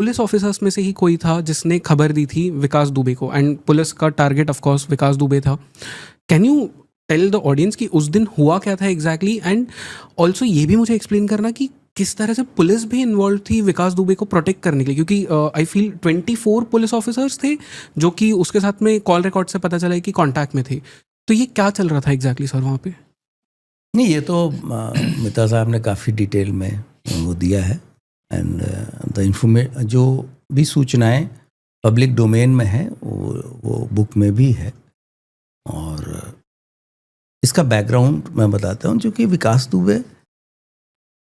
Police officers में से ही कोई था जिसने खबर दी थी विकास दुबे को, एंड पुलिस का target of course Vikas Dubey था। Can you tell the audience कि उस दिन हुआ क्या था एग्जैक्टली, एंड ऑल्सो ये भी मुझे एक्सप्लेन करना कि किस तरह से पुलिस भी इन्वॉल्व थी विकास दुबे को प्रोटेक्ट करने के लिए, क्योंकि आई फील 24 पुलिस ऑफिसर्स थे जो कि उसके साथ में कॉल रिकॉर्ड से पता चला है कि कांटेक्ट में थे। तो ये क्या चल रहा था एग्जैक्टली सर वहाँ पे? नहीं, ये तो मिता साहब ने काफ़ी डिटेल में वो दिया है। एंड द जो भी सूचनाएं पब्लिक डोमेन में है वो बुक में भी है। और इसका बैकग्राउंड मैं बताता हूँ, चूँकि विकास दुबे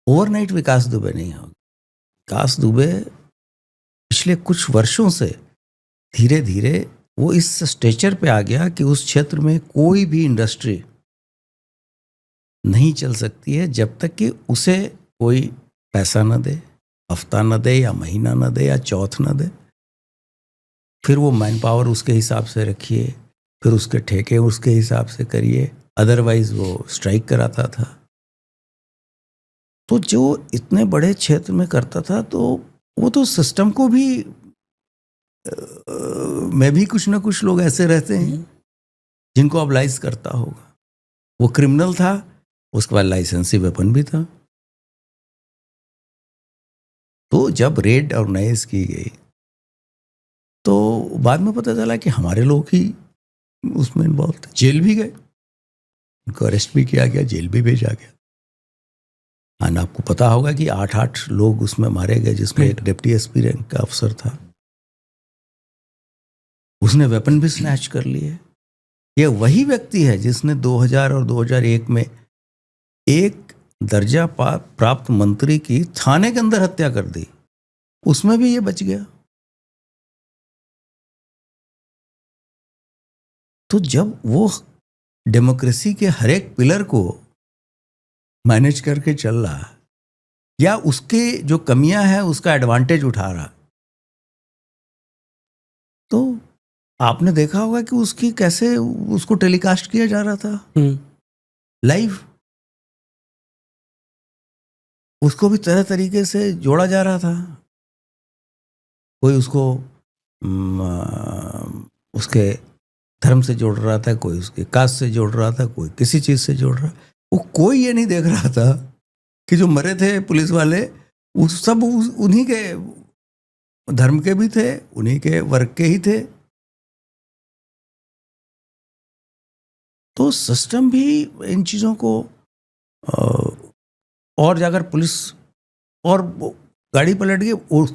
ओवरनाइट विकास दुबे नहीं होगा। विकास दुबे पिछले कुछ वर्षों से धीरे धीरे वो इस स्टेचर पे आ गया कि उस क्षेत्र में कोई भी इंडस्ट्री नहीं चल सकती है जब तक कि उसे कोई पैसा न दे, हफ्ता न दे या महीना न दे या चौथ न दे। फिर वो मैन पावर उसके हिसाब से रखिए, फिर उसके ठेके उसके हिसाब से करिए, अदरवाइज वो स्ट्राइक कराता था। तो जो इतने बड़े क्षेत्र में करता था तो वो तो सिस्टम को भी में भी कुछ ना कुछ लोग ऐसे रहते हैं जिनको अब लाइज करता होगा। वो क्रिमिनल था, उसके बाद लाइसेंसी वेपन भी था। तो जब रेड ऑर्गेनाइज की गई तो बाद में पता चला कि हमारे लोग ही उसमें इन्वॉल्व थे। जेल भी गए, उनको अरेस्ट भी किया गया, जेल भी भेजा गया। और आपको पता होगा कि 8 लोग उसमें मारे गए, जिसमें एक डिप्टी एसपी रैंक का अफसर था। उसने वेपन भी स्नैच कर लिए। ये वही व्यक्ति है जिसने 2000 और 2001 में एक दर्जा प्राप्त मंत्री की थाने के अंदर हत्या कर दी, उसमें भी ये बच गया। तो जब वो डेमोक्रेसी के हर एक पिलर को मैनेज करके चल रहा या उसके जो कमियां हैं उसका एडवांटेज उठा रहा, तो आपने देखा होगा कि उसकी कैसे उसको टेलीकास्ट किया जा रहा था लाइव। उसको भी तरह तरीके से जोड़ा जा रहा था। कोई उसको उसके धर्म से जोड़ रहा था, कोई उसके कास्ट से जोड़ रहा था, कोई किसी चीज़ से जोड़ रहा। वो कोई ये नहीं देख रहा था कि जो मरे थे पुलिस वाले वो सब उन्हीं के धर्म के भी थे, उन्हीं के वर्ग के ही थे। तो सिस्टम भी इन चीज़ों को और अगर पुलिस और गाड़ी पलट गई उसके बाद